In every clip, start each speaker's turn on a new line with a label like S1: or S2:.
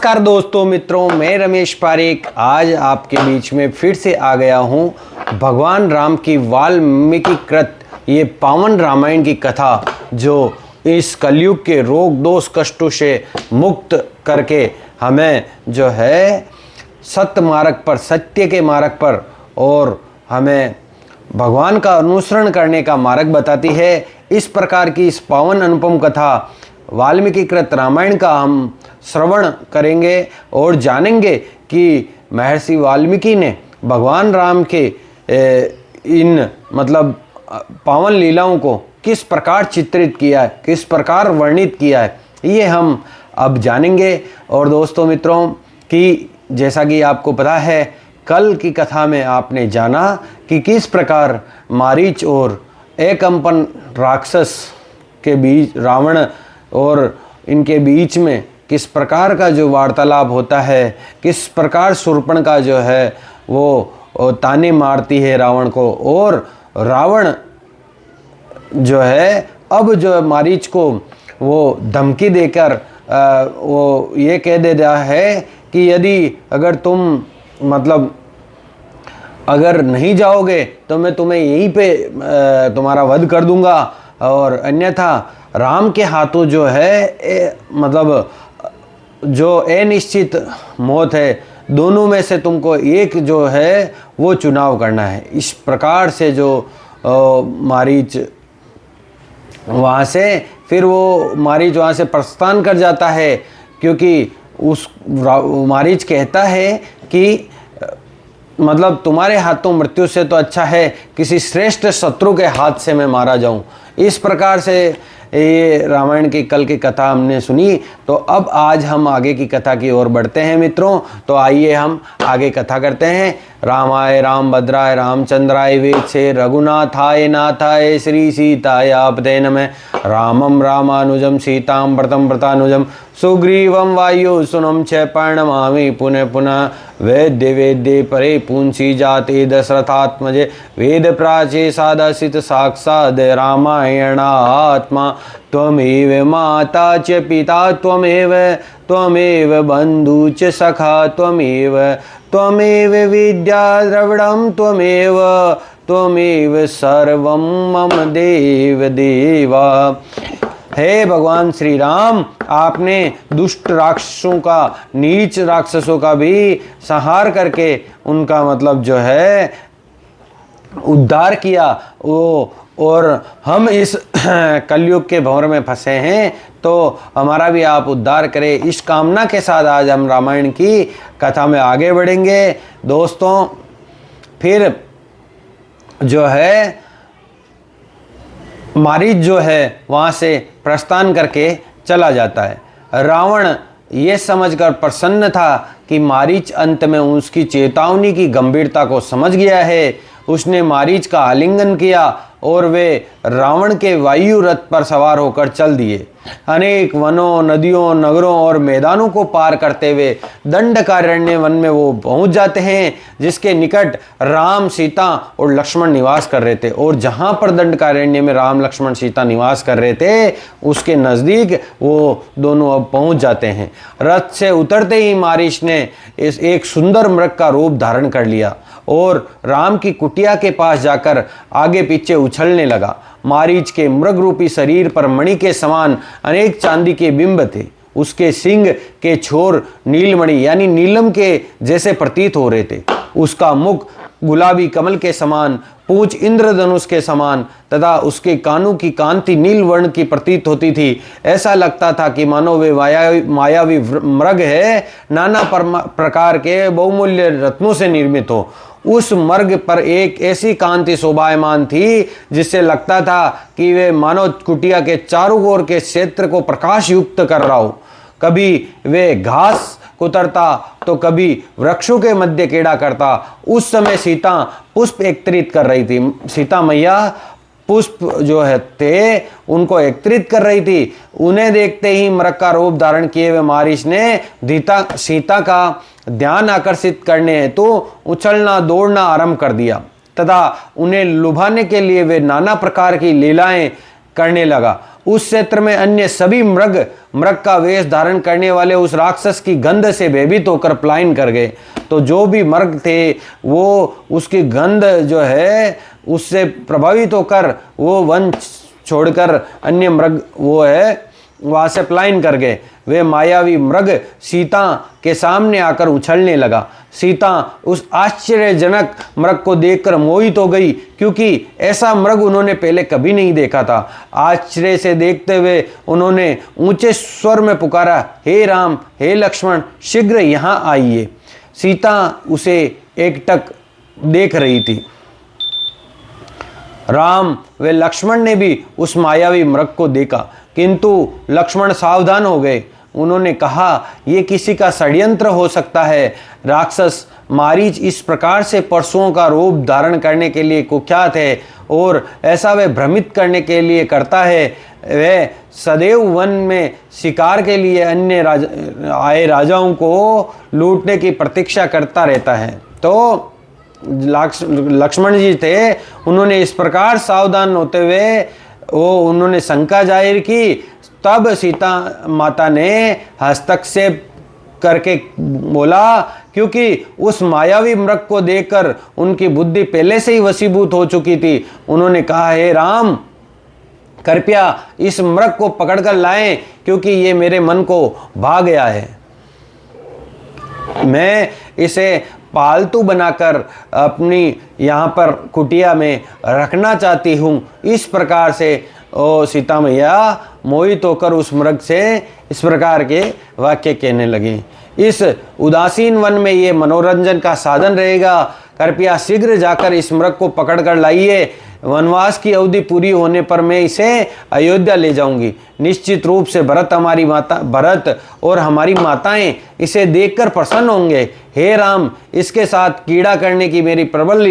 S1: नमस्कार दोस्तों मित्रों, मैं रमेश पारेख आज आपके बीच में फिर से आ गया हूँ। भगवान राम की वाल्मीकि कृत ये पावन रामायण की कथा जो इस कलयुग के रोग दोष कष्टों से मुक्त करके हमें जो है सत्य मार्ग पर, सत्य के मार्ग पर और हमें भगवान का अनुसरण करने का मार्ग बताती है। इस प्रकार की इस पावन अनुपम कथा वाल्मीकि कृत रामायण का हम श्रवण करेंगे और जानेंगे कि महर्षि वाल्मीकि ने भगवान राम के इन पावन लीलाओं को किस प्रकार चित्रित किया है, किस प्रकार वर्णित किया है, ये हम अब जानेंगे। और दोस्तों मित्रों कि जैसा कि आपको पता है, कल की कथा में आपने जाना कि किस प्रकार मारीच और एकंपन राक्षस के बीच, रावण और इनके बीच में किस प्रकार का जो वार्तालाप होता है, किस प्रकार शूर्पणखा जो है वो ताने मारती है रावण को, और रावण जो है अब जो मारीच को वो धमकी देकर वो ये कह देता है कि यदि अगर तुम अगर नहीं जाओगे तो मैं तुम्हें यहीं पे तुम्हारा वध कर दूंगा, और अन्यथा राम के हाथों जो है जो अनिश्चित मौत है, दोनों में से तुमको एक जो है वो चुनाव करना है। इस प्रकार से जो मारीच वहाँ से फिर वो मारीच वहाँ से प्रस्थान कर जाता है, क्योंकि उस मारीच कहता है कि तुम्हारे हाथों मृत्यु से तो अच्छा है किसी श्रेष्ठ शत्रु के हाथ से मैं मारा जाऊं। इस प्रकार से ये रामायण की कल की कथा हमने सुनी। तो अब आज हम आगे की कथा की ओर बढ़ते हैं मित्रों। तो आइए हम आगे कथा करते हैं। रामाय रामभद्राय रामचंद्राय वेदसे रघुनाथाय नाथाय श्री सीतायापते नमः। रामं रामानुजं सीतां व्रतं व्रतानुजं सुग्रीवं वायुसुनं च प्रणमामि पुनः पुनः। वेद्य वेद्ये परे पुंसी जाते दशरथात्मजे वेद प्राचे सादासित साक्षाद रामायणात्मा। त्वमेव माता च पिता त्वमेव बन्धु च सखा त्वमेव विद्या द्रविडं त्वमेव सर्वं मम देव देवा। हे भगवान श्री राम, आपने दुष्ट राक्षसों का, नीच राक्षसों का भी संहार करके उनका जो है उद्धार किया। और हम इस कलयुग के भंवर में फंसे हैं, तो हमारा भी आप उद्धार करें। इस कामना के साथ आज हम रामायण की कथा में आगे बढ़ेंगे। दोस्तों फिर जो है मारीच जो है वहाँ से प्रस्थान करके चला जाता है। रावण ये समझकर प्रसन्न था कि मारीच अंत में उसकी चेतावनी की गंभीरता को समझ गया है। उसने मारीच का आलिंगन किया और वे रावण के वायु रथ पर सवार होकर चल दिए। अनेक वनों, नदियों, नगरों और मैदानों को पार करते हुए दंडकारण्य वन में वो पहुंच जाते हैं, जिसके निकट राम, सीता और लक्ष्मण निवास कर रहे थे। और जहां पर दंडकारण्य में राम, लक्ष्मण, सीता निवास कर रहे थे, उसके नज़दीक वो दोनों अब पहुंच जाते हैं। रथ से उतरते ही मारीच ने इस एक सुंदर मृग का रूप धारण कर लिया और राम की कुटिया के पास जाकर आगे पीछे उछलने लगा। मारीच के मृग रूपी शरीर पर मणि के समान अनेक चांदी के बिंब थे। उसके सिंग के छोर नीलमणि यानी नीलम के जैसे प्रतीत हो रहे थे। उसका मुख गुलाबी कमल के समान, पूंछ इंद्रधनुष के समान तथा उसके कानों की कांति नील वर्ण की प्रतीत होती थी। ऐसा लगता था कि मानो वे मायावी मृग है, नाना प्रकार के बहुमूल्य रत्नों से निर्मित हो। उस मर्ग पर एक ऐसी कांति शोभायमान थी जिससे लगता था कि वे मानव कुटिया के चारों ओर के क्षेत्र को प्रकाश युक्त कर रहा हो। कभी वे घास कुतरता तो कभी वृक्षों के मध्य केड़ा करता। उस समय सीता पुष्प एकत्रित कर रही थी। सीता मैया पुष्प जो है थे उनको एकत्रित कर रही थी। उन्हें देखते ही मृग का रूप धारण किए हुए मारीच ने सीता का ध्यान आकर्षित करने हेतु उछलना दौड़ना आरंभ कर दिया तथा उन्हें लुभाने के लिए वे नाना प्रकार की लीलाएं करने लगा। उस क्षेत्र में अन्य सभी मृग का वेश धारण करने वाले उस राक्षस की गंध से भयभीत होकर पलायन कर गए। तो जो भी मृग थे वो उसकी गंध जो है उससे प्रभावित होकर वो वन छोड़कर अन्य मृग वो है वहां से पलायन कर गए। वे मायावी मृग सीता के सामने आकर उछलने लगा। सीता उस आश्चर्यजनक मृग को देखकर मोहित हो गई, क्योंकि ऐसा मृग उन्होंने पहले कभी नहीं देखा था। आश्चर्य से देखते हुए उन्होंने ऊंचे स्वर में पुकारा, हे राम, हे लक्ष्मण, शीघ्र यहाँ आइए। सीता उसे एकटक देख रही थी। राम व लक्ष्मण ने भी उस मायावी मृग को देखा, किंतु लक्ष्मण सावधान हो गए। उन्होंने कहा, यह किसी का षड्यंत्र हो सकता है। राक्षस मारीच इस प्रकार से पशुओं का रूप धारण करने के लिए कुख्यात है और ऐसा वह भ्रमित करने के लिए करता है। वह सदैव वन में शिकार के लिए अन्य आए राजाओं को लूटने की प्रतीक्षा करता रहता है। तो लक्ष्मण जी थे, उन्होंने इस प्रकार सावधान होते हुए उन्होंने शंका जाहिर की। तब सीता माता ने हस्तक्षेप करके बोला, क्योंकि उस मायावी मृग को देखकर उनकी बुद्धि पहले से ही वशीभूत हो चुकी थी। उन्होंने कहा, हे राम, कृपया इस मृग को पकड़कर लाएं, क्योंकि ये मेरे मन को भा गया है। मैं इसे पालतू बनाकर अपनी यहाँ पर कुटिया में रखना चाहती हूँ। इस प्रकार से सीता मैया मोहित होकर उस मृग से इस प्रकार के वाक्य कहने लगी। इस उदासीन वन में ये मनोरंजन का साधन रहेगा। कृपया शीघ्र जाकर इस मृग को पकड़ कर लाइए। वनवास की अवधि पूरी होने पर मैं इसे अयोध्या ले जाऊंगी। निश्चित रूप से भरत और हमारी माताएं इसे देखकर प्रसन्न होंगे। हे राम, इसके साथ कीड़ा करने की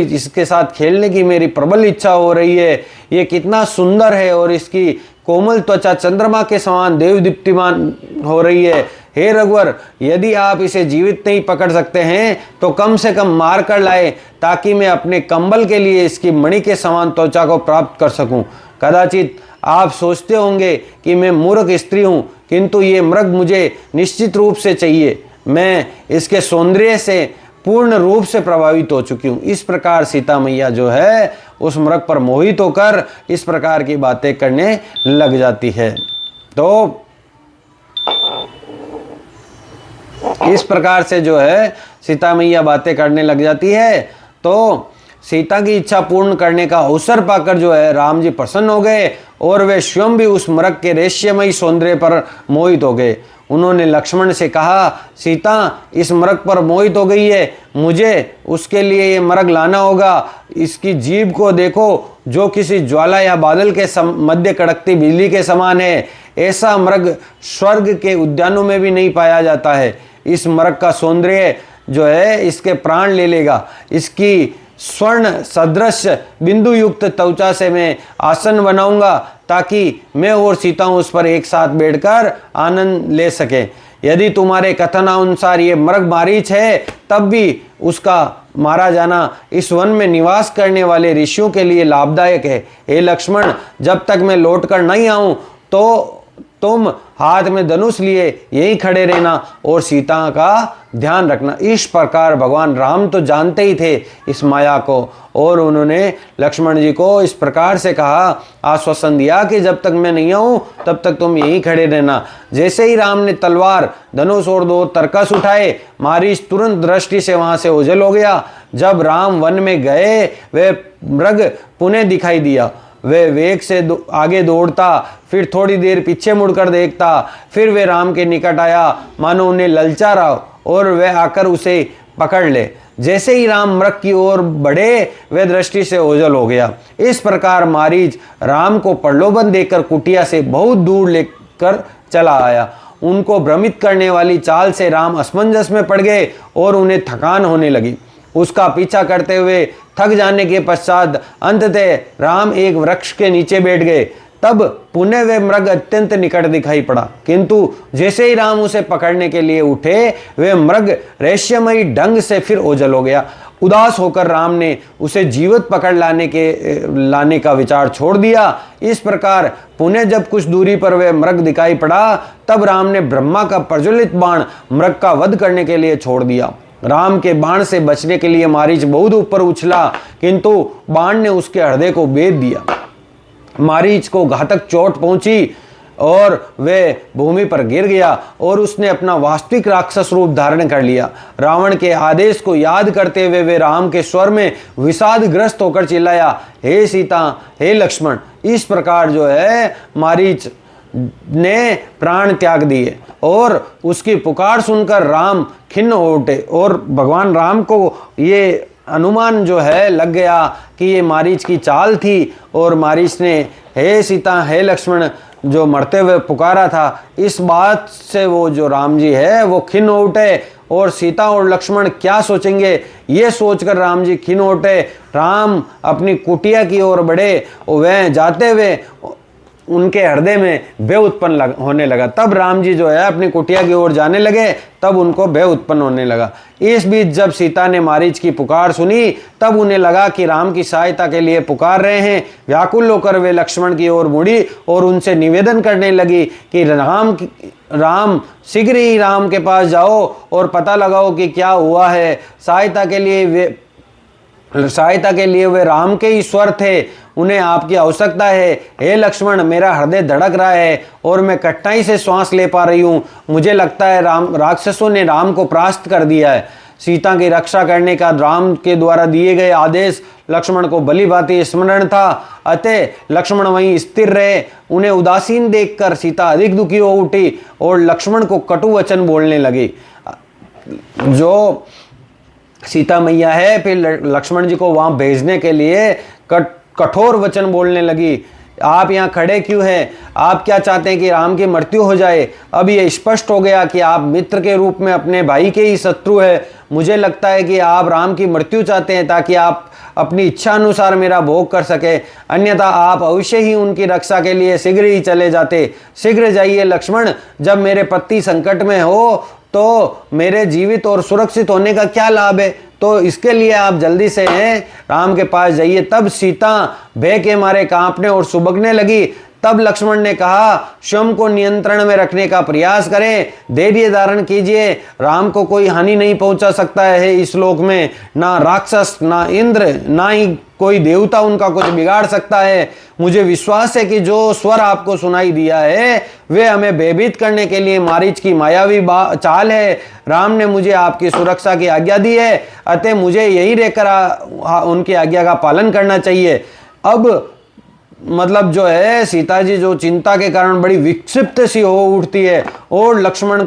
S1: इसके साथ खेलने की मेरी प्रबल इच्छा हो रही है। ये कितना सुंदर है और इसकी कोमल त्वचा चंद्रमा के समान देवदीप्तिमान हो रही है। हे रघुवर, यदि आप इसे जीवित नहीं पकड़ सकते हैं तो कम से कम मार कर लाए, ताकि मैं अपने कंबल के लिए इसकी मणि के समान त्वचा को प्राप्त कर सकूं। कदाचित आप सोचते होंगे कि मैं मूर्ख स्त्री हूं, किंतु ये मृग मुझे निश्चित रूप से चाहिए। मैं इसके सौंदर्य से पूर्ण रूप से प्रभावित हो चुकी हूँ। इस प्रकार सीता मैया जो है उस मृग पर मोहित होकर इस प्रकार की बातें करने लग जाती है। तो इस प्रकार से जो है सीता मैया बातें करने लग जाती है। तो सीता की इच्छा पूर्ण करने का अवसर पाकर जो है राम जी प्रसन्न हो गए और वे स्वयं भी उस मृग के रेशमयी सौंदर्य पर मोहित हो गए। उन्होंने लक्ष्मण से कहा, सीता इस मृग पर मोहित हो गई है, मुझे उसके लिए ये मृग लाना होगा। इसकी जीभ को देखो, जो किसी ज्वाला या बादल के मध्य कड़कती बिजली के समान है। ऐसा मृग स्वर्ग के उद्यानों में भी नहीं पाया जाता है। इस मृग का सौंदर्य जो है इसके प्राण ले लेगा। इसकी स्वर्ण सदृश बिंदु युक्त त्वचा से मैं आसन बनाऊंगा, ताकि मैं और सीता उस पर एक साथ बैठकर आनंद ले सके। यदि तुम्हारे कथनानुसार ये मृग मारीच है, तब भी उसका मारा जाना इस वन में निवास करने वाले ऋषियों के लिए लाभदायक है। हे लक्ष्मण, जब तक मैं लौटकर नहीं आऊं तो तुम हाथ में धनुष लिए यहीं खड़े रहना और सीता का ध्यान रखना। इस प्रकार भगवान राम तो जानते ही थे इस माया को, और उन्होंने लक्ष्मण जी को इस प्रकार से कहा, आश्वासन दिया कि जब तक मैं नहीं आऊं तब तक तुम यहीं खड़े रहना। जैसे ही राम ने तलवार, धनुष और 2 तरकस उठाए, मारीच तुरंत दृष्टि से वहां से ओझल हो गया। जब राम वन में गए, वह मृग पुनः दिखाई दिया। वे वेग से आगे दौड़ता, फिर थोड़ी देर पीछे मुड़कर देखता, फिर वे राम के निकट आया, मानो उन्हें ललचा रहा और वह आकर उसे पकड़ ले। जैसे ही राम मृग की ओर बढ़े, वह दृष्टि से ओझल हो गया। इस प्रकार मारीच राम को प्रलोभन देकर कुटिया से बहुत दूर लेकर चला आया। उनको भ्रमित करने वाली चाल से राम असमंजस में पड़ गए और उन्हें थकान होने लगी। उसका पीछा करते हुए थक जाने के पश्चात अंततः राम एक वृक्ष के नीचे बैठ गए। तब पुनः वे मृग अत्यंत निकट दिखाई पड़ा, किंतु जैसे ही राम उसे पकड़ने के लिए उठे, वे मृग रहस्यमयी ढंग से फिर ओझल हो गया उदास होकर राम ने उसे जीवित पकड़ लाने का विचार छोड़ दिया। इस प्रकार पुनः जब कुछ दूरी पर वह मृग दिखाई पड़ा, तब राम ने ब्रह्मा का प्रज्वलित बाण मृग का वध करने के लिए छोड़ दिया। राम के बाण से बचने के लिए मारीच बहुत ऊपर उछला, किंतु बाण ने उसके हृदय को भेद दिया। मारीच को घातक चोट पहुंची और वह भूमि पर गिर गया और उसने अपना वास्तविक राक्षस रूप धारण कर लिया। रावण के आदेश को याद करते हुए वे राम के स्वर में विषादग्रस्त होकर चिल्लाया, हे सीता, हे लक्ष्मण। इस प्रकार जो है मारीच ने प्राण त्याग दिए और उसकी पुकार सुनकर राम खिन्न हो उठे और भगवान राम को ये अनुमान जो है लग गया कि ये मारीच की चाल थी और मारीच ने हे सीता, हे लक्ष्मण जो मरते हुए पुकारा था, इस बात से वो जो राम जी है वो खिन्न हो उठे और सीता और लक्ष्मण क्या सोचेंगे ये सोचकर राम जी खिन्न हो उठे। राम अपनी कुटिया की ओर बढ़े और वह जाते हुए उनके हृदय में भय उत्पन्न होने लगा। तब राम जी जो है अपनी कुटिया की ओर जाने लगे, तब उनको भय उत्पन्न होने लगा। इस बीच जब सीता ने मारीच की पुकार सुनी, तब उन्हें लगा कि राम की सहायता के लिए पुकार रहे हैं। व्याकुल होकर वे लक्ष्मण की ओर मुड़ी और उनसे निवेदन करने लगी कि राम शीघ्र ही राम के पास जाओ और पता लगाओ कि क्या हुआ है। सहायता के लिए वे राम के ही स्वर थे, उन्हें आपकी आवश्यकता है। हे लक्ष्मण, मेरा हृदय धड़क रहा है और मैं कठिनाई से श्वास ले पा रही हूँ। मुझे लगता है राक्षसों ने राम को परास्त कर दिया है। सीता की रक्षा करने का राम के द्वारा दिए गए आदेश लक्ष्मण को भली भांति स्मरण था, अतः लक्ष्मण वहीं स्थिर रहे। उन्हें उदासीन देखकर सीता अधिक दुखी हो उठी और लक्ष्मण को कटु वचन बोलने लगी। जो सीता मैया है फिर लक्ष्मण जी को वहां भेजने के लिए कठोर वचन बोलने लगी। आप यहाँ खड़े क्यों हैं? आप क्या चाहते हैं कि राम की मृत्यु हो जाए? अब ये स्पष्ट हो गया कि आप मित्र के रूप में अपने भाई के ही शत्रु है। मुझे लगता है कि आप राम की मृत्यु चाहते हैं ताकि आप अपनी इच्छा अनुसार मेरा भोग कर सके, अन्यथा आप अवश्य ही उनकी रक्षा के लिए शीघ्र ही चले जाते। शीघ्र जाइए लक्ष्मण, जब मेरे पति संकट में हो तो मेरे जीवित और सुरक्षित होने का क्या लाभ है? तो इसके लिए आप जल्दी से हैं राम के पास जाइए। तब सीता भय के मारे कांपने और सुबकने लगी। तब लक्ष्मण ने कहा, स्वयं को नियंत्रण में रखने का प्रयास करें, धैर्य धारण कीजिए। राम को कोई हानि नहीं पहुंचा सकता है इस लोक में, ना राक्षस, ना इंद्र, ना ही कोई देवता उनका कुछ बिगाड़ सकता है। मुझे विश्वास है कि जो स्वर आपको सुनाई दिया है वे हमें भयभीत करने के लिए मारीच की मायावी चाल है। राम ने मुझे आपकी सुरक्षा की आज्ञा दी है, अतः मुझे यही रहकर उनकी आज्ञा का पालन करना चाहिए। अब मतलब जो है सीता जी जो चिंता के कारण बड़ी विक्षिप्त सी हो उठती है और लक्ष्मण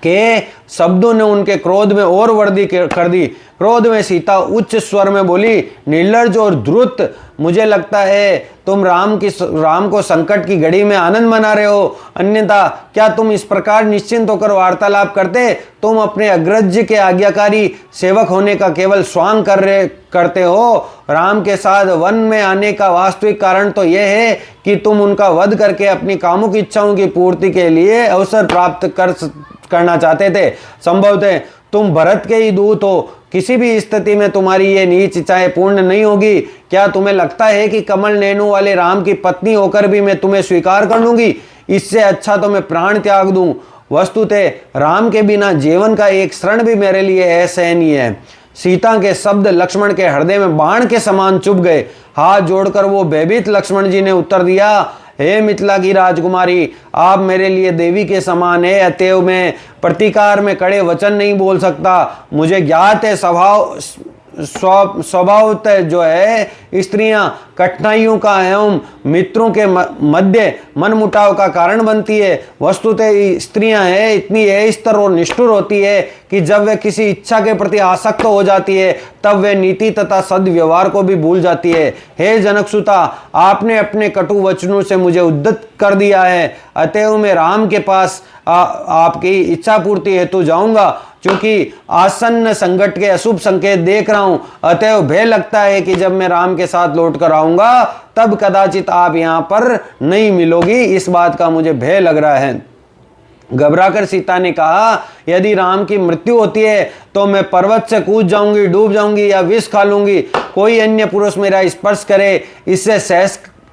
S1: के शब्दों ने उनके क्रोध में और वृद्धि कर दी। क्रोध में सीता उच्च स्वर में बोली, निर्लज्ज और द्रुत, मुझे लगता है तुम राम को संकट की घड़ी में आनंद मना रहे हो, अन्यथा क्या तुम इस प्रकार निश्चिंत होकर वार्तालाप करते? तुम अपने अग्रज के आज्ञाकारी सेवक होने का केवल स्वांग करते हो। राम के साथ वन में आने का वास्तविक कारण तो यह है कि तुम उनका वध करके अपनी कामुक इच्छाओं की पूर्ति के लिए अवसर प्राप्त करना चाहते थे। संभवतः तुम भरत के ही दूत हो। किसी भी स्थिति में तुम्हारी ये नीच इच्छाएं पूर्ण नहीं होगी। क्या तुम्हें लगता है कि कमल नैनों वाले राम की पत्नी होकर भी मैं तुम्हें स्वीकार कर लूंगी? इससे अच्छा तो मैं प्राण त्याग दूं। वस्तुतः राम के बिना जीवन का एक क्षण भी मेरे लिए असहनीय है। सीता के शब्द लक्ष्मण के हृदय में बाण के समान चुभ गए। हाथ जोड़कर वो भयभीत लक्ष्मण जी ने उत्तर दिया, हे मिथिला की राजकुमारी, आप मेरे लिए देवी के समान है, अतएव मैं प्रतिकार में कड़े वचन नहीं बोल सकता। मुझे ज्ञात है स्वभावतः जो है स्त्रियां कठिनाइयों का एवं मित्रों के मध्य मनमुटाव का कारण बनती है। वस्तुतः स्त्रियां है इतनी अस्तर और निष्ठुर होती है कि जब वे किसी इच्छा के प्रति आसक्त हो जाती है तब वे नीति तथा सद्व्यवहार को भी भूल जाती है। हे जनकसुता, आपने अपने कटु वचनों से मुझे उद्यत कर दिया है, अतएव मैं राम के पास आपकी इच्छा पूर्ति हेतु जाऊंगा। क्योंकि आसन्न संकट के अशुभ संकेत देख रहा हूं, अतएव भय लगता है कि जब मैं राम के साथ लौट कर आऊंगा तब कदाचित आप यहां पर नहीं मिलोगी। इस बात का मुझे भय लग रहा है। घबराकर सीता ने कहा, यदि राम की मृत्यु होती है तो मैं पर्वत से कूद जाऊंगी, डूब जाऊंगी या विष खा लूंगी। कोई अन्य पुरुष मेरा स्पर्श करे, इससे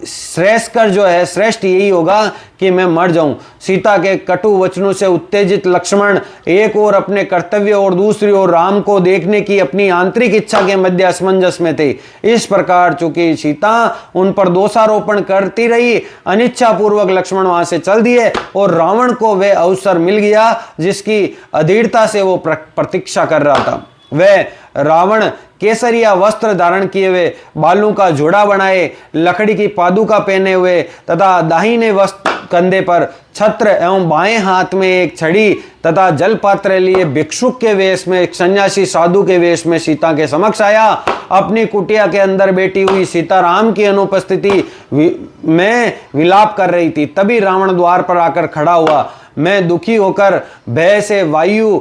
S1: श्रेष्ठ यही होगा कि मैं मर जाऊं। सीता के कटु वचनों से उत्तेजित लक्ष्मण एक ओर अपने कर्तव्य और दूसरी ओर राम को देखने की अपनी आंतरिक इच्छा के मध्य असमंजस में थे। इस प्रकार चूंकि सीता उन पर दोषारोपण करती रही, अनिच्छा पूर्वक लक्ष्मण वहां से चल दिए और रावण को वह अवसर मिल गया जिसकी अधीरता से वो प्रतीक्षा कर रहा था। वह रावण केसरिया वस्त्र धारण किए हुए, बालों का जोड़ा बनाए, लकड़ी की पादुका पहने हुए तथा दाहिने वस्त्र कंधे पर छत्र एवं बाएं हाथ में एक छड़ी तथा जल पात्र लिए भिक्षुक के वेश में, एक सन्यासी साधु के वेश में सीता के समक्ष आया। अपनी कुटिया के अंदर बैठी हुई सीता राम की अनुपस्थिति में विलाप कर रही थी। तभी रावण द्वार पर आकर खड़ा हुआ। मैं दुखी होकर भय से वायु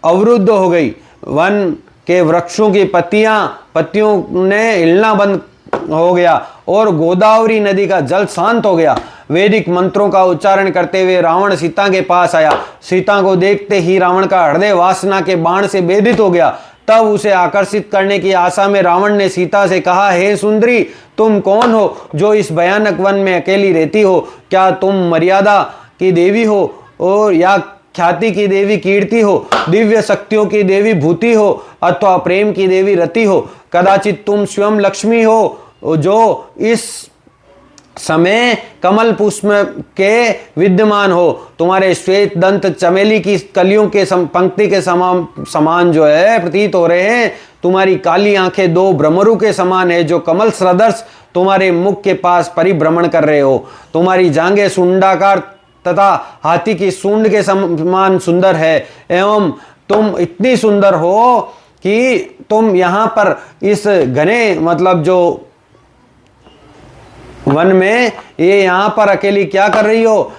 S1: अवरुद्ध हो गई। वन के वृक्षों की पत्तियों ने हिलना बंद हो गया और गोदावरी नदी का जल शांत हो गया। वैदिक मंत्रों का उच्चारण करते हुए रावण सीता के पास आया। सीता को देखते ही रावण का हृदय वासना के बाण से भेदित हो गया। तब उसे आकर्षित करने की आशा में रावण ने सीता से कहा, हे सुंदरी, तुम कौन हो जो इस भयानक वन में अकेली रहती हो? क्या तुम मर्यादा की देवी हो और या ख्याति की देवी कीर्ति हो, दिव्य शक्तियों की देवी भूति हो अथवा प्रेम की देवी रति हो? कदाचित तुम स्वयं लक्ष्मी हो जो इस समय कमल पुष्प के विद्यमान हो। तुम्हारे श्वेत दंत चमेली की कलियों के पंक्ति के समान जो है प्रतीत हो रहे हैं। तुम्हारी काली आंखें दो भ्रमरू के समान है जो कमल सदृश तुम्हारे मुख के पास परिभ्रमण कर रहे हो। तुम्हारी जांघें सुंडाकार तथा हाथी की सूंड के समान सुंदर है एवं तुम इतनी सुंदर हो कि तुम यहाँ पर इस घने मतलब जो वन में ये यहाँ पर अकेली क्या कर रही हो?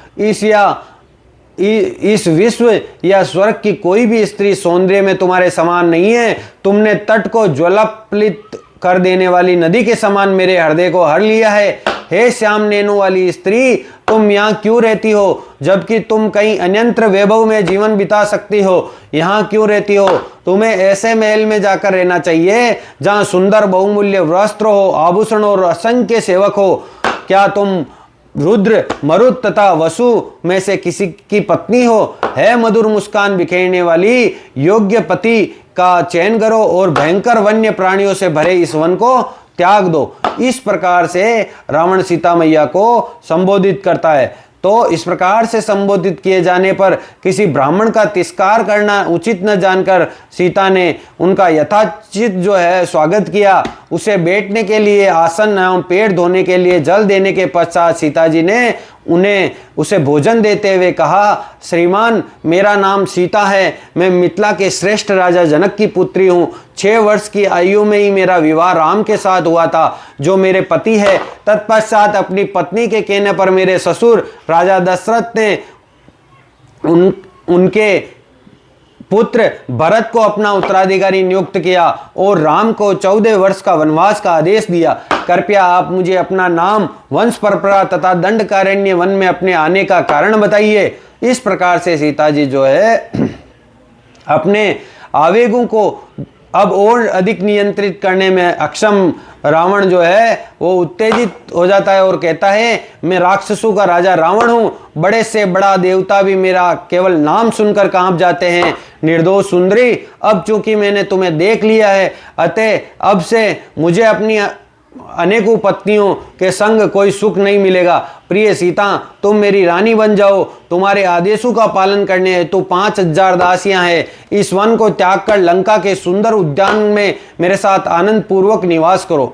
S1: इस विश्व या स्वर्ग की कोई भी स्त्री सौंदर्य में तुम्हारे समान नहीं है। तुमने तट को ज्वलप्लित कर देने वाली नदी के समान मेरे हृदय को हर लिया है। हे श्याम नेनु वाली स्त्री, तुम यहाँ क्यों रहती हो जबकि तुम कहीं अन्यंत्र वैभव में जीवन बिता सकती हो? यहाँ क्यों रहती हो? तुम्हें ऐसे महल में जाकर रहना चाहिए जहाँ सुंदर बहुमूल्य वस्त्र हो, आभूषण और असंख्य सेवक हो। क्या तुम रुद्र, मरुत तथा वसु में से किसी की पत्नी हो? है मधुर मुस्कान बिखेरने वाली योग्य पति का चयन करो और भयंकर वन्य प्राणियों से भरे इस वन को त्याग दो। इस प्रकार से रावण सीता मैया को संबोधित करता है। तो इस प्रकार से संबोधित किए जाने पर किसी ब्राह्मण का तिरस्कार करना उचित न जानकर सीता ने उनका यथाचित जो है स्वागत किया। उसे बैठने के लिए आसन एवं पेट धोने के लिए जल देने के पश्चात सीता जी ने उसे भोजन देते हुए कहा, श्रीमान, मेरा नाम सीता है। मैं मिथिला के श्रेष्ठ राजा जनक की पुत्री हूँ। 6 वर्ष की आयु में ही मेरा विवाह राम के साथ हुआ था जो मेरे पति है। तत्पश्चात अपनी पत्नी के कहने पर मेरे ससुर राजा दशरथ ने उनके पुत्र भरत को अपना उत्तराधिकारी नियुक्त किया और राम को 14 वर्ष का वनवास का आदेश दिया। कृपया आप मुझे अपना नाम, वंश परंपरा तथा दंडकारण्य वन में अपने आने का कारण बताइए। इस प्रकार से सीता जी जो है अपने आवेगों को अब और अधिक नियंत्रित करने में अक्षम रावण जो है वो उत्तेजित हो जाता है और कहता है, मैं राक्षसों का राजा रावण हूँ। बड़े से बड़ा देवता भी मेरा केवल नाम सुनकर कांप जाते हैं। निर्दोष सुंदरी, अब चूंकि मैंने तुम्हें देख लिया है, अतः अब से मुझे अपनी अनेकों पत्नियों के संग कोई सुख नहीं मिलेगा। प्रिय सीता, तुम मेरी रानी बन जाओ। तुम्हारे आदेशों का पालन करने हेतु 5000 दासियां हैं। इस वन को त्याग कर लंका के सुंदर उद्यान में मेरे साथ आनंद पूर्वक निवास करो।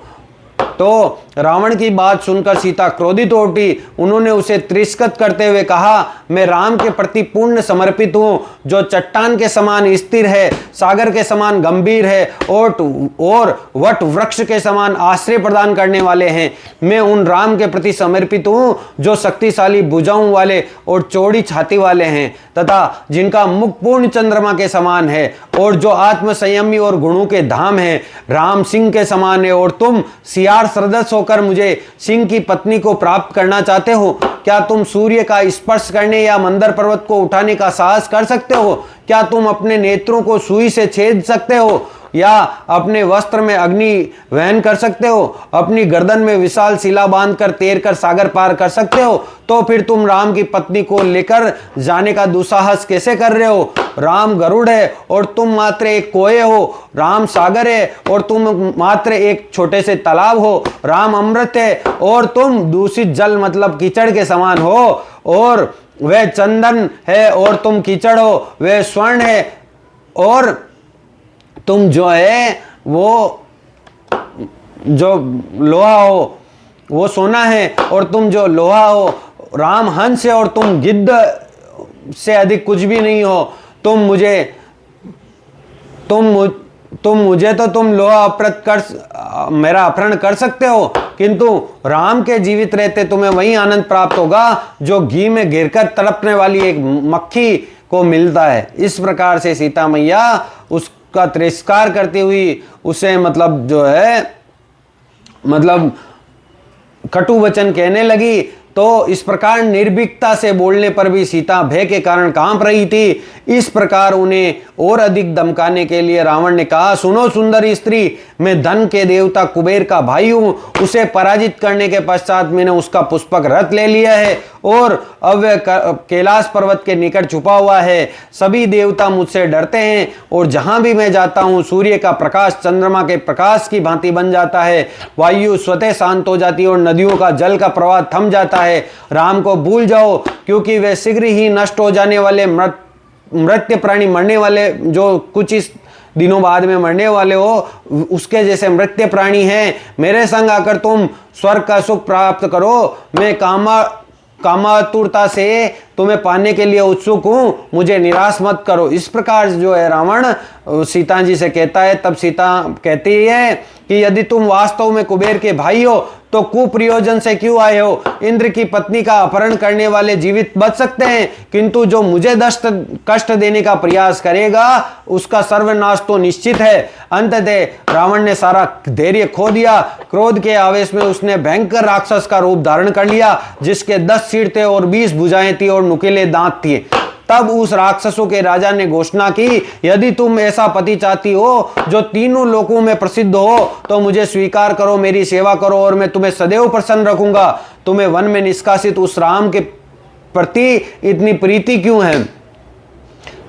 S1: तो रावण की बात सुनकर सीता क्रोधित हो उठी। उन्होंने उसे तिरस्कृत करते हुए कहा, मैं राम के प्रति पूर्ण समर्पित हूँ, जो चट्टान के समान स्थिर है, सागर के समान गंभीर है और वट वृक्ष के समान आश्रय प्रदान करने वाले हैं। मैं उन राम के प्रति समर्पित हूँ जो शक्तिशाली भुजाओं वाले और चौड़ी छाती वाले हैं तथा जिनका मुख पूर्ण चंद्रमा के समान है और जो आत्म संयमी और गुणों के धाम है। राम सिंह के समान है और तुम सियार सदृश होकर मुझे सिंह की पत्नी को प्राप्त करना चाहते हो? क्या तुम सूर्य का स्पर्श करने या मंदर पर्वत को उठाने का साहस कर सकते हो? क्या तुम अपने नेत्रों को सुई से छेद सकते हो या अपने वस्त्र में अग्नि वहन कर सकते हो? अपनी गर्दन में विशाल शिला बांधकर तैरकर सागर पार कर सकते हो? तो फिर तुम राम की पत्नी को लेकर जाने का दुस्साहस कैसे कर रहे हो? राम गरुड़ है और तुम मात्र एक कोए हो। राम सागर है और तुम मात्र एक छोटे से तालाब हो। राम अमृत है और तुम दूषित जल मतलब कीचड़ के समान हो। और वह चंदन है और तुम कीचड़ हो। वह स्वर्ण है और तुम जो है वो जो लोहा हो, वो सोना है और तुम जो लोहा हो। राम हंस है और तुम गिद्ध से अधिक कुछ भी नहीं हो। तुम मुझे तो तुम लोहा मेरा अपहरण कर सकते हो, किंतु राम के जीवित रहते तुम्हें वही आनंद प्राप्त होगा जो घी में गिरकर तड़पने वाली एक मक्खी को मिलता है। इस प्रकार से सीता मैया उसका तिरस्कार करती हुई उसे मतलब जो है मतलब कटु वचन कहने लगी। तो इस प्रकार निर्भीकता से बोलने पर भी सीता भय के कारण कांप रही थी। इस प्रकार उन्हें और अधिक धमकाने के लिए रावण ने कहा, सुनो सुंदरी स्त्री, मैं धन के देवता कुबेर का भाई हूं। उसे पराजित करने के पश्चात मैंने उसका पुष्पक रथ ले लिया है और अब वह कैलाश पर्वत के निकट छुपा हुआ है। सभी देवता मुझसे डरते हैं और जहां भी मैं जाता हूं सूर्य का प्रकाश चंद्रमा के प्रकाश की भांति बन जाता है। वायु स्वतः शांत हो जाती है और नदियों का जल का प्रवाह थम जाता है। राम को भूल जाओ क्योंकि वे शीघ्र ही नष्ट हो जाने वाले मृत्य प्राणी, मरने वाले जो कुछ इस दिनों बाद में मरने वाले हो, उसके जैसे मृत्य प्राणी हैं। मेरे संग आकर तुम स्वर्ग का सुख प्राप्त करो। मैं कामातुरता से तुम्हें पाने के लिए उत्सुक हूं, मुझे निराश मत करो। इस प्रकार जो है रावण सीता जी से कहता है। तब सीता कहती है कि यदि तुम वास्तव में कुबेर के भाई हो तो कुप्रयोजन से क्यों आए हो? इंद्र की पत्नी का अपहरण करने वाले जीवित बच सकते हैं, किंतु जो मुझे कष्ट देने का प्रयास करेगा उसका सर्वनाश तो निश्चित है। अंततः रावण ने सारा धैर्य खो दिया। क्रोध के आवेश में उसने भयंकर राक्षस का रूप धारण कर लिया, जिसके 10 सिर थे और 20 भुजाएं थी और नुकीले दांत थे। तब उस राक्षसों के राजा ने घोषणा की, यदि तुम ऐसा पति चाहती हो जो तीनों लोकों में प्रसिद्ध हो तो मुझे स्वीकार करो, मेरी सेवा करो और मैं तुम्हें सदैव प्रसन्न रखूंगा। तुम्हें वन में निष्कासित उस राम के प्रति इतनी प्रीति क्यों है?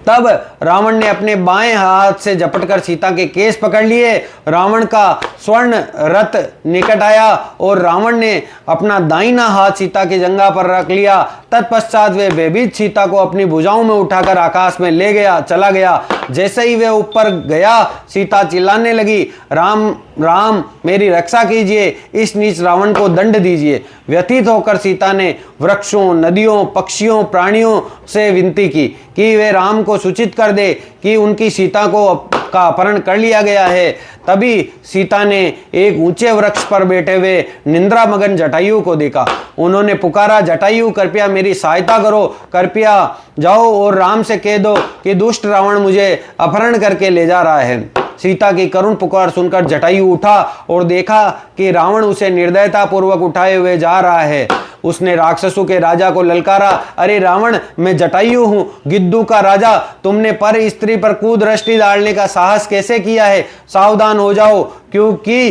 S1: तब रावण ने अपने बाएं हाथ से झपटकर सीता के केस पकड़ लिए। रावण का स्वर्ण रथ निकट आया और रावण ने अपना दाहिना हाथ सीता की जंघा पर रख लिया। तत्पश्चात वे भयभीत सीता को अपनी भुजाओं में उठाकर आकाश में ले चला गया। जैसे ही वे ऊपर गया सीता चिल्लाने लगी, राम राम मेरी रक्षा कीजिए, इस नीच रावण को दंड दीजिए। व्यथित होकर सीता ने वृक्षों, नदियों, पक्षियों, प्राणियों से विनती की कि वे राम को सूचित कर दे कि उनकी सीता का अपहरण कर लिया गया है। तभी सीता ने एक ऊंचे वृक्ष पर बैठे हुए निंद्रा मगन जटायु को देखा। उन्होंने पुकारा, जटायु कृपया मेरी सहायता करो, कृपया जाओ और राम से कह दो कि दुष्ट रावण मुझे अपहरण करके ले जा रहा है। सीता की करुण पुकार सुनकर जटायु उठा और देखा कि रावण उसे निर्दयता पूर्वक उठाए हुए जा रहा है। उसने राक्षसों के राजा को ललकारा, अरे रावण, मैं जटायु हूं, गिद्धू का राजा। तुमने पर स्त्री पर कुदृष्टि डालने का साहस कैसे किया है? सावधान हो जाओ, क्योंकि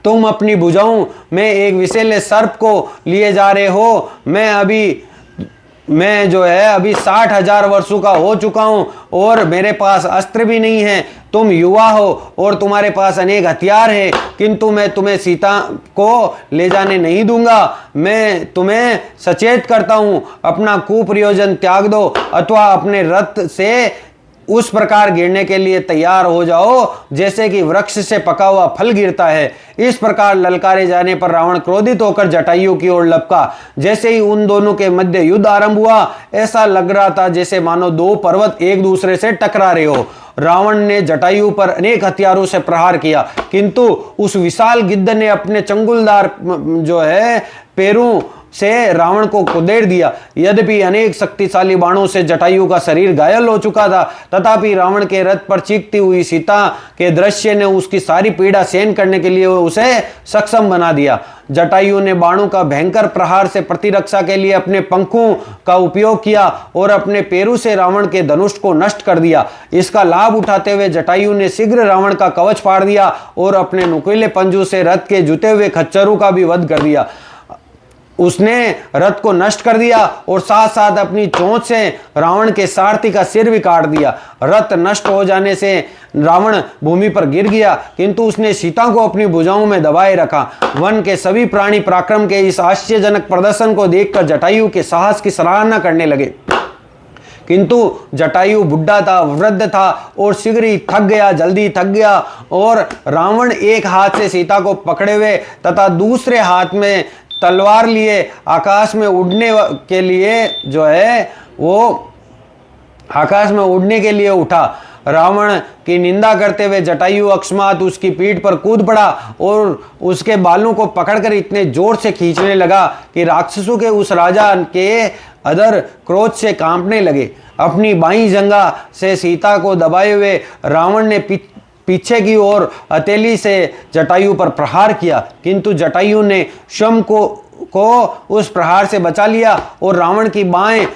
S1: तुम अपनी भुजाओं में एक विषैले सर्प को लिए जा रहे हो। मैं जो है अभी 60,000 वर्षों का हो चुका हूं और मेरे पास अस्त्र भी नहीं है। तुम युवा हो और तुम्हारे पास अनेक हथियार हैं, किंतु मैं तुम्हें सीता को ले जाने नहीं दूंगा। मैं तुम्हें सचेत करता हूं, अपना कुप्रयोजन त्याग दो अथवा अपने रथ से उस प्रकार गिरने के लिए तैयार हो जाओ जैसे कि वृक्ष से पका हुआ फल गिरता है। इस प्रकार ललकारे जाने पर रावण क्रोधित होकर जटायु की ओर लपका। जैसे ही उन दोनों के मध्य युद्ध आरंभ हुआ, ऐसा लग रहा था जैसे मानो दो पर्वत एक दूसरे से टकरा रहे हो। रावण ने जटायु पर अनेक हथियारों से प्रहार किया, किंतु उस विशाल गिद्ध ने अपने चंगुलदार जो है पैरों से रावण को कुदेड़ दिया। यद्यपि अनेक शक्तिशाली बाणों से जटायु का शरीर घायल हो चुका था, तथापि रावण के रथ पर चीखती हुई सीता के दृश्य ने उसकी सारी पीड़ा सहन करने के लिए उसे सक्षम बना दिया। जटायु ने बाणों का भयंकर प्रहार से प्रतिरक्षा के लिए अपने पंखों का उपयोग किया और अपने पैरों से रावण के धनुष को नष्ट कर दिया। इसका लाभ उठाते हुए जटायु ने शीघ्र रावण का कवच फाड़ दिया और अपने नुकीले पंजों से रथ के जुटे हुए खच्चरों का भी वध कर दिया। उसने रथ को नष्ट कर दिया और साथ साथ अपनी चोंच से रावण के सारथी का सिर भी काट दिया। रथ नष्ट हो जाने से रावण भूमि पर गिर गया, किंतु उसने सीता को अपनी भुजाओं में दबाए रखा। वन के सभी प्राणी पराक्रम के इस आश्चर्यजनक प्रदर्शन को देखकर जटायु के साहस की सराहना करने लगे, किंतु जटायु बुढ़ा था, वृद्ध था और शीघ्र ही थक गया, जल्दी थक गया। और रावण एक हाथ से सीता को पकड़े हुए तथा दूसरे हाथ में तलवार लिए आकाश में उड़ने के लिए जो है वो आकाश में उड़ने के लिए उठा। रावण की निंदा करते हुए जटायु अकस्मात उसकी पीठ पर कूद पड़ा और उसके बालों को पकड़कर इतने जोर से खींचने लगा कि राक्षसों के उस राजा के अधर क्रोध से कांपने लगे। अपनी बाईं जंघा से सीता को दबाए हुए रावण ने पीछे की ओर हथेली से जटायु पर प्रहार किया, किंतु जटायु ने स्वयं को उस प्रहार से बचा लिया और रावण की बाएं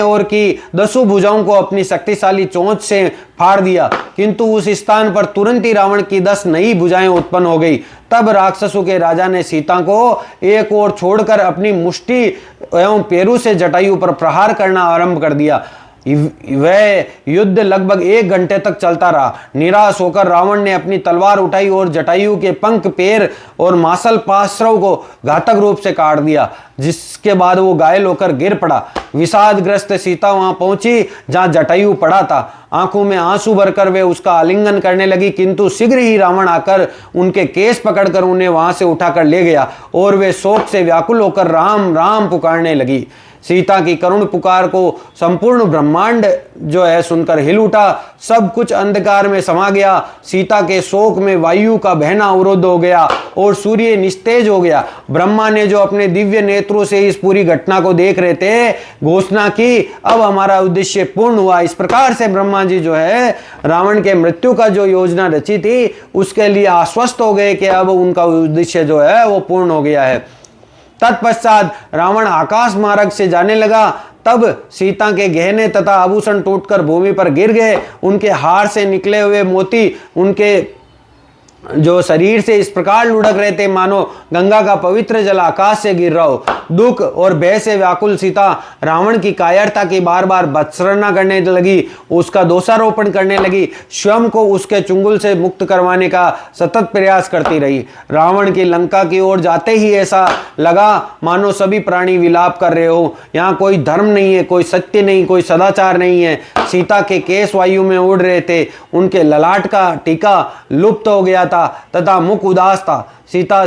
S1: और की 10 भुजाओं को अपनी शक्तिशाली चोंच से फाड़ दिया, किंतु उस स्थान पर तुरंत ही रावण की 10 नई भुजाएं उत्पन्न हो गई। तब राक्षसों के राजा ने सीता को एक ओर छोड़कर अपनी मुष्टि एवं पैरों से जटायु पर प्रहार करना आरंभ कर दिया। वह युद्ध लगभग 1 घंटे तक चलता रहा। निराश होकर रावण ने अपनी तलवार उठाई और जटायु के पंख, पैर और मासल पार्श्व को घातक रूप से काट दिया, जिसके बाद वो घायल होकर गिर पड़ा। विषादग्रस्त सीता वहां पहुंची जहां जटायु पड़ा था। आंखों में आंसू भरकर वे उसका आलिंगन करने लगी, किंतु शीघ्र ही रावण आकर उनके केस पकड़कर उन्हें वहां से उठाकर ले गया और वे शोक से व्याकुल होकर राम राम पुकारने लगी। सीता की करुण पुकार को संपूर्ण ब्रह्मांड जो है सुनकर हिल उठा। सब कुछ अंधकार में समा गया। सीता के शोक में वायु का बहना अवरुद्ध हो गया और सूर्य निस्तेज हो गया। ब्रह्मा ने जो अपने दिव्य नेत्रों से इस पूरी घटना को देख रहे थे, घोषणा की, अब हमारा उद्देश्य पूर्ण हुआ। इस प्रकार से ब्रह्मा जी जो है रावण के मृत्यु का जो योजना रची थी उसके लिए आश्वस्त हो गए कि अब उनका उद्देश्य जो है वो पूर्ण हो गया है। तत्पश्चात रावण आकाश मार्ग से जाने लगा। तब सीता के गहने तथा आभूषण टूटकर भूमि पर गिर गए। उनके हार से निकले हुए मोती उनके जो शरीर से इस प्रकार लुढ़क रहे थे मानो गंगा का पवित्र जल आकाश से गिर रहा हो। दुख और भय से व्याकुल सीता रावण की कायरता की बार बार भत्सना करने लगी, उसका दोषारोपण करने लगी, स्वयं को उसके चुंगल से मुक्त करवाने का सतत प्रयास करती रही। रावण की लंका की ओर जाते ही ऐसा लगा मानो सभी प्राणी विलाप कर रहे हो। यहाँ कोई धर्म नहीं है, कोई सत्य नहीं, कोई सदाचार नहीं है। सीता के केस वायु में उड़ रहे थे, उनके ललाट का टीका लुप्त हो गया तथा मुख उदास था। सीता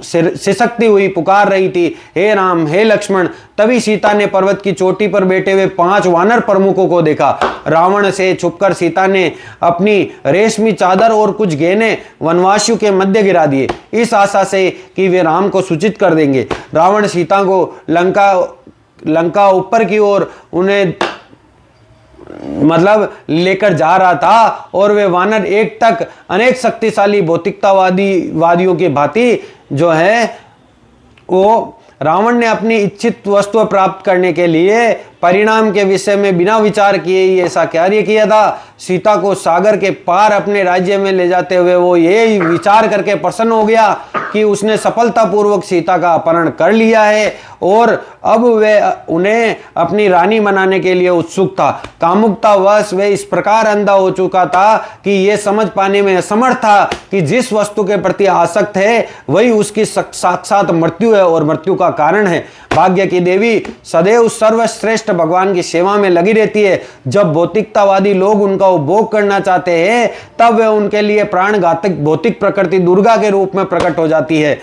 S1: सिसकती हुई पुकार रही थी, हे राम, हे लक्ष्मण। तभी सीता ने पर्वत की चोटी पर बैठे हुए 5 वानर प्रमुखों को देखा। रावण से छुपकर सीता ने अपनी रेशमी चादर और कुछ गहने वनवासियों के मध्य गिरा दिए, इस आशा से कि वे राम को सूचित कर देंगे। रावण सीता को लंका ऊपर की ओर उन्हें लेकर जा रहा था और वे वानर एक तक अनेक शक्तिशाली भौतिकतावादियों की भांति जो है वो रावण ने अपनी इच्छित वस्तु प्राप्त करने के लिए परिणाम के विषय में बिना विचार किए ही ऐसा कार्य किया था। सीता को सागर के पार अपने राज्य में ले जाते हुए वो ये विचार करके प्रसन्न हो गया कि उसने सफलतापूर्वक सीता का अपहरण कर लिया है और अब वे उन्हें अपनी रानी बनाने के लिए उत्सुक था। कामुकतावश वे इस प्रकार अंधा हो चुका था कि ये समझ पाने में असमर्थ था कि जिस वस्तु के प्रति आसक्त है वही उसकी साक्षात मृत्यु है और मृत्यु का कारण है। भाग्य की देवी सदैव सर्वश्रेष्ठ भगवान की सेवा में लगी रहती है। जब भौतिकतावादी लोग उनका उपभोग करना चाहते हैं तब वे उनके लिए प्राण घातक भौतिक प्रकृति दुर्गा के रूप में प्रकट हो जाती है।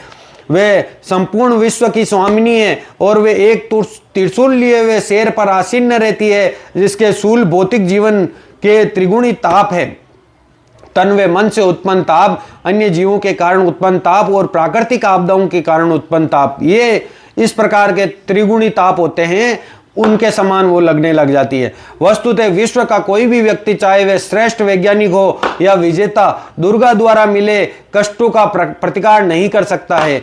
S1: वे संपूर्ण विश्व की स्वामिनी है और वे एक त्रिशूल लिए हुए शेर पर आसीन रहती है, जिसके शूल भौतिक जीवन के त्रिगुणी ताप है। तन व मन से उत्पन्न ताप अन्य जीवों के कारण उत्पन्न ताप और प्राकृतिक आपदाओं के कारण उत्पन्न ताप, ये इस प्रकार के त्रिगुणी ताप होते हैं, उनके समान वो लगने लग जाती है। वस्तुतः विश्व का कोई भी व्यक्ति, चाहे वह श्रेष्ठ वैज्ञानिक हो या विजेता, दुर्गा द्वारा मिले कष्टों का प्रतिकार नहीं कर सकता है।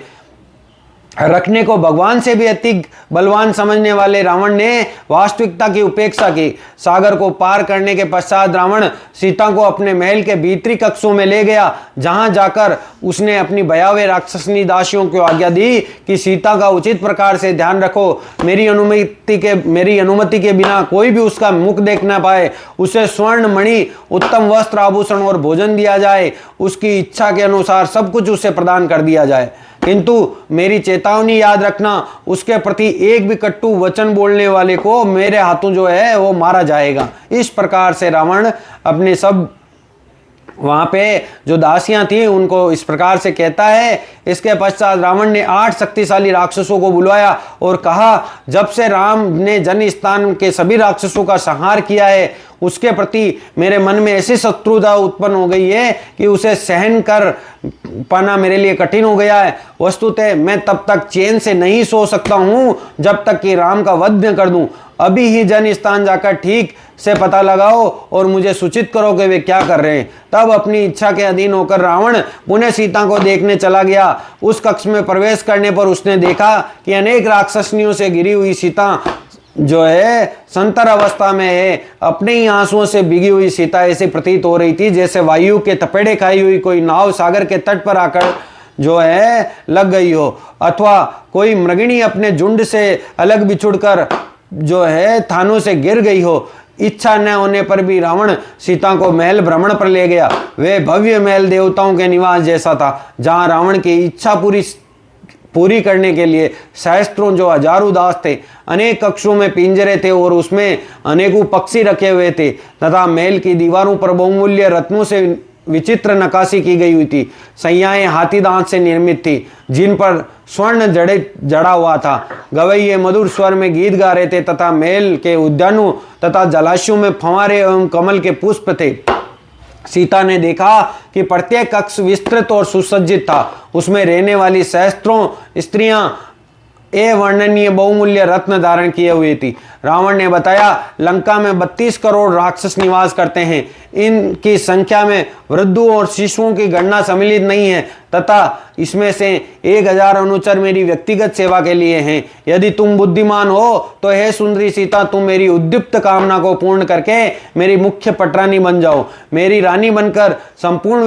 S1: रखने को भगवान से भी अधिक बलवान समझने वाले रावण ने वास्तविकता की उपेक्षा की। सागर को पार करने के पश्चात रावण सीता को अपने महल के भीतरी कक्षों में ले गया, जहां जाकर उसने अपनी भयावह राक्षसनी दासियों को आज्ञा दी कि सीता का उचित प्रकार से ध्यान रखो। मेरी अनुमति के बिना कोई भी उसका मुख देख न पाए। उसे स्वर्ण मणि, उत्तम वस्त्र, आभूषण और भोजन दिया जाए। उसकी इच्छा के अनुसार सब कुछ उसे प्रदान कर दिया जाए, किंतु मेरी चेतावनी याद रखना, उसके प्रति एक भी कटु वचन बोलने वाले को मेरे हाथों जो है वो मारा जाएगा। इस प्रकार से रावण अपने सब वहां पे जो दासियां थी उनको इस प्रकार से कहता है। इसके पश्चात रावण ने 8 शक्तिशाली राक्षसों को बुलवाया और कहा, जब से राम ने जन स्थान के सभी राक्षसों का संहार किया है, उसके प्रति मेरे मन में ऐसी शत्रुता उत्पन्न हो गई है कि उसे सहन कर पाना मेरे लिए कठिन हो गया है। वस्तुतः मैं तब तक चैन से नहीं सो सकता हूं जब तक कि राम का वध न कर दूं। अभी ही जन स्थान जाकर ठीक से पता लगाओ और मुझे सूचित करो कि वे क्या कर रहे हैं। तब अपनी इच्छा के अधीन होकर रावण पुनः सीता को देखने चला गया। उस कक्ष में प्रवेश करने पर उसने देखा कि अनेक राक्षसनियों से घिरी हुई सीता जो है संतर अवस्था में है। अपने ही आंसुओं से भीगी हुई सीता ऐसे प्रतीत हो रही थी जैसे वायु के थपेड़े खाई हुई कोई नाव सागर के तट पर आकर जो है लग गई हो, अथवा कोई मृगिणी अपने झुंड से अलग बिछुड़कर जो है थानों से गिर गई हो। इच्छा न होने पर भी रावण सीता को महल भ्रमण पर ले गया। वे भव्य महल देवताओं के निवास जैसा था, जहां रावण की इच्छा पूरी करने के लिए सहस्त्रों जो हजारों दास थे, अनेक कक्षों में पिंजरे थे और उसमें अनेकों पक्षी रखे हुए थे, तथा महल की दीवारों पर बहुमूल्य रत्नों से विचित्र नक्काशी की गई हुई थी। सैयाएं हाथी दांत से निर्मित थी, जिन पर स्वर्ण जड़ा हुआ था। गवैये मधुर स्वर में गीत गा रहे थे तथा महल के उद्यानों तथा जलाशयों में फंवारे एवं कमल के पुष्प थे। सीता ने देखा कि प्रत्येक कक्ष विस्तृत और सुसज्जित था। उसमें रहने वाली सहस्त्रों स्त्रियां अवर्णनीय बहुमूल्य रत्न धारण किए हुए थी। रावण ने बताया, लंका में 32 करोड़ राक्षस निवास करते हैं। इनकी संख्या में वृद्धों और शिशुओं की गणना सम्मिलित नहीं है, तथा इसमें से 1000 अनुचर मेरी व्यक्तिगत सेवा के लिए हैं। यदि तुम बुद्धिमान हो तो हे सुंदरी सीता, तुम मेरी उद्दीप्त कामना को पूर्ण करके मेरी मुख्य पटरानी बन जाओ। मेरी रानी बनकर संपूर्ण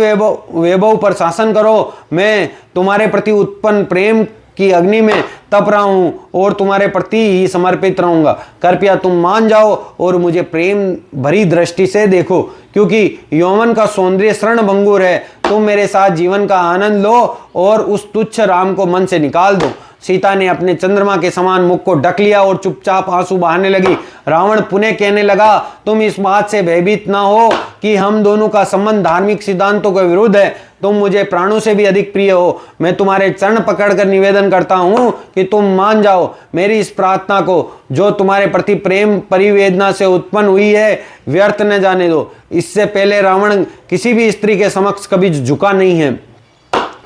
S1: वैभव पर शासन करो। मैं तुम्हारे प्रति उत्पन्न प्रेम की अग्नि में तप रहा हूं और तुम्हारे प्रति ही समर्पित रहूंगा। कृपया तुम मान जाओ और मुझे प्रेम भरी दृष्टि से देखो, क्योंकि यौवन का सौंदर्य शरणभंगुर है। तुम मेरे साथ जीवन का आनंद लो और उस तुच्छ राम को मन से निकाल दो। सीता ने अपने चंद्रमा के समान मुख को ढक लिया और चुपचाप आंसू बहाने लगी। रावण पुनः कहने लगा, तुम इस बात से भयभीत ना हो कि हम दोनों का संबंध धार्मिक सिद्धांतों के विरुद्ध है। तुम मुझे प्राणों से भी अधिक प्रिय हो। मैं तुम्हारे चरण पकड़कर निवेदन करता हूं कि तुम मान जाओ। मेरी इस प्रार्थना को, जो तुम्हारे प्रति प्रेम परिवेदना से उत्पन्न हुई है, व्यर्थ न जाने दो। इससे पहले रावण किसी भी स्त्री के समक्ष कभी झुका नहीं है।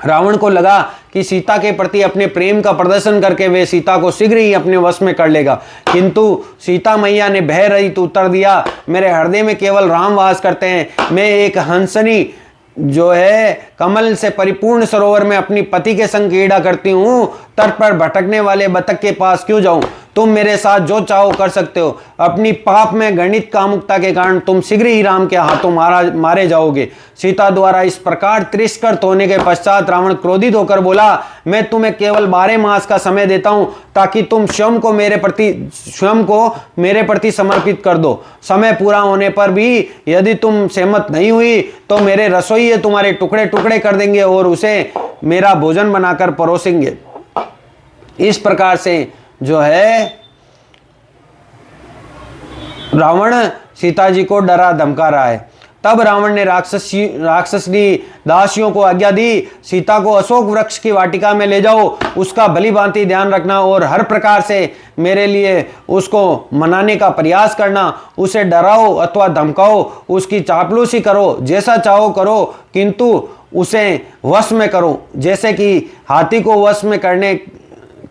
S1: रावण को लगा कि सीता के प्रति अपने प्रेम का प्रदर्शन करके वे सीता को शीघ्र ही अपने वश में कर लेगा, किंतु सीता मैया ने भय रहित उत्तर दिया, मेरे हृदय में केवल राम वास करते हैं। मैं एक हंसनी जो है कमल से परिपूर्ण सरोवर में अपनी पति के संग क्रीड़ा करती हूँ। तट पर भटकने वाले बतख के पास क्यों जाऊं? तुम मेरे साथ जो चाहो कर सकते हो। अपनी पाप में गणित कामुकता के कारण तुम शीघ्र ही राम के हाथों मारे जाओगे। सीता द्वारा इस प्रकार तिरस्कृत होने के पश्चात रावण क्रोधित होकर बोला, मैं तुम्हें केवल 12 मास का समय देता हूं, ताकि तुम स्वयं को मेरे प्रति समर्पित कर दो। समय पूरा होने पर भी यदि तुम सहमत नहीं हुई तो मेरे रसोइये तुम्हारे टुकड़े टुकड़े कर देंगे और उसे मेरा भोजन बनाकर परोसेंगे। इस प्रकार से जो है रावण सीता जी को डरा धमका रहा है। तब रावण ने राक्षसनी दासियों को आज्ञा दी, सीता को अशोक वृक्ष की वाटिका में ले जाओ। उसका भली भांति ध्यान रखना और हर प्रकार से मेरे लिए उसको मनाने का प्रयास करना। उसे डराओ अथवा धमकाओ, उसकी चापलूसी करो, जैसा चाहो करो, किंतु उसे वश में करो। जैसे कि हाथी को वश में करने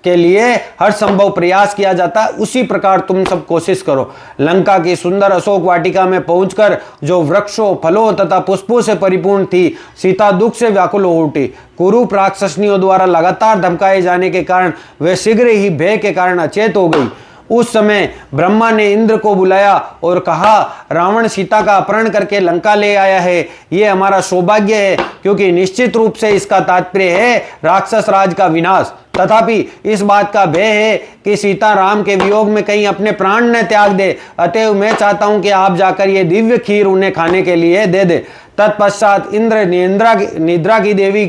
S1: के लिए हर संभव प्रयास किया जाता है, उसी प्रकार तुम सब कोशिश करो। लंका की सुंदर अशोक वाटिका में पहुंचकर, जो वृक्षों, फलों तथा पुष्पों से परिपूर्ण थी, सीता दुख से व्याकुल हो उठी। कुरूप राक्षसनियों द्वारा लगातार धमकाए जाने के कारण वे शीघ्र ही भय के कारण अचेत हो गई। उस समय ब्रह्मा ने इंद्र को बुलाया और कहा, रावण सीता का अपहरण करके लंका ले आया है। ये हमारा सौभाग्य है, क्योंकि निश्चित रूप से इसका तात्पर्य है राक्षस राज का विनाश। तथापि इस बात का भय है कि सीता राम के वियोग में कहीं अपने प्राण न त्याग दे। अतएव मैं चाहता हूं कि आप जाकर ये दिव्य खीर उन्हें खाने के लिए दे दे। तत्पश्चात इंद्र निद्रा की देवी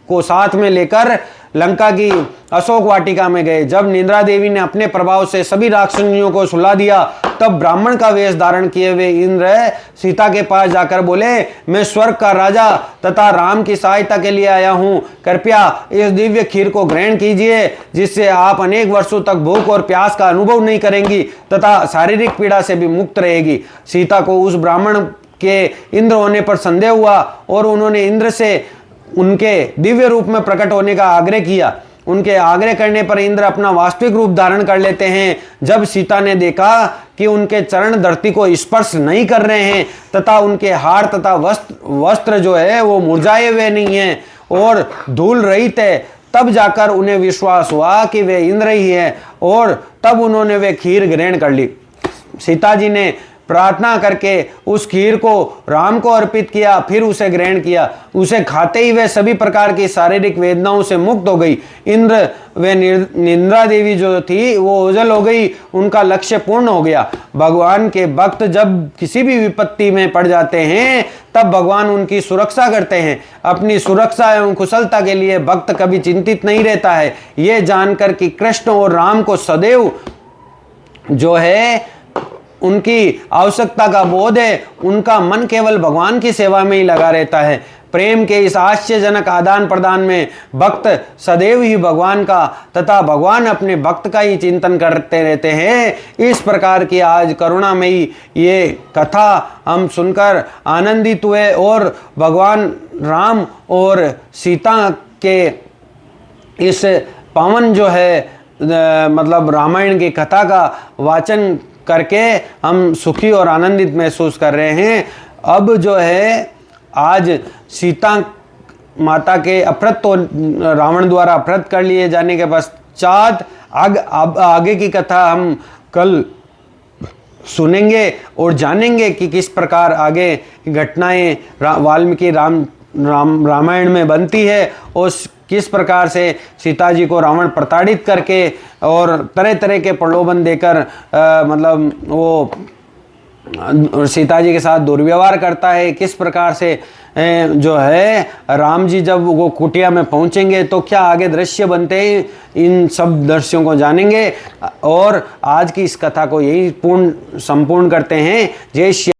S1: को साथ में लेकर लंका की अशोक वाटिका में गए। जब निद्रा देवी ने अपने प्रभाव से सभी राक्षसनियों को सुला दिया, तब ब्राह्मण का वेश धारण किए हुए इंद्र सीता के पास जाकर बोले, मैं स्वर्ग का राजा तथा राम की सहायता के लिए आया हूँ। कृपया इस दिव्य खीर को ग्रहण कीजिए, जिससे आप अनेक वर्षों तक भूख और प्यास का अनुभव नहीं करेंगी तथा शारीरिक पीड़ा से भी मुक्त रहेगी। सीता को उस ब्राह्मण के इंद्र होने पर संदेह हुआ और उन्होंने इंद्र से उनके दिव्य रूप में प्रकट होने का आग्रह किया। उनके आग्रह करने पर इंद्र अपना वास्तविक रूप धारण कर लेते हैं। जब सीता ने देखा कि उनके चरण धरती को स्पर्श नहीं कर रहे हैं तथा उनके हार तथा वस्त्र जो है वो मुरझाए हुए नहीं हैं और धूल रहित है, तब जाकर उन्हें विश्वास हुआ कि वे इंद्र ही हैं और तब उन्होंने वे खीर ग्रहण कर ली। सीता जी ने प्रार्थना करके उस खीर को राम को अर्पित किया, फिर उसे ग्रहण किया। उसे खाते ही वे सभी प्रकार की शारीरिक वेदनाओं से मुक्त हो गई। इंद्र व निद्रा देवी जो थी वो ओझल हो गई, उनका लक्ष्य पूर्ण हो गया। भगवान के भक्त जब किसी भी विपत्ति में पड़ जाते हैं, तब भगवान उनकी सुरक्षा करते हैं। अपनी सुरक्षा एवं कुशलता के लिए भक्त कभी चिंतित नहीं रहता है। ये जानकर कि कृष्ण और राम को सदैव जो है उनकी आवश्यकता का बोध है, उनका मन केवल भगवान की सेवा में ही लगा रहता है। प्रेम के इस आश्चर्यजनक आदान प्रदान में भक्त सदैव ही भगवान का तथा भगवान अपने भक्त का ही चिंतन करते रहते हैं। इस प्रकार की आज करुणामयी ये कथा हम सुनकर आनंदित हुए और भगवान राम और सीता के इस पावन जो है मतलब रामायण की कथा का वाचन करके हम सुखी और आनंदित महसूस कर रहे हैं। अब जो है आज सीता माता के अपहृत तो रावण द्वारा अपहृत कर लिए जाने के पश्चात आगे की कथा हम कल सुनेंगे और जानेंगे कि किस प्रकार आगे घटनाएं वाल्मीकि रामायण में बनती है और किस प्रकार से सीता जी को रावण प्रताड़ित करके और तरह तरह के प्रलोभन देकर मतलब वो सीता जी के साथ दुर्व्यवहार करता है। किस प्रकार से जो है राम जी जब वो कुटिया में पहुंचेंगे तो क्या आगे दृश्य बनते हैं, इन सब दृश्यों को जानेंगे और आज की इस कथा को यही संपूर्ण करते हैं। जय श्री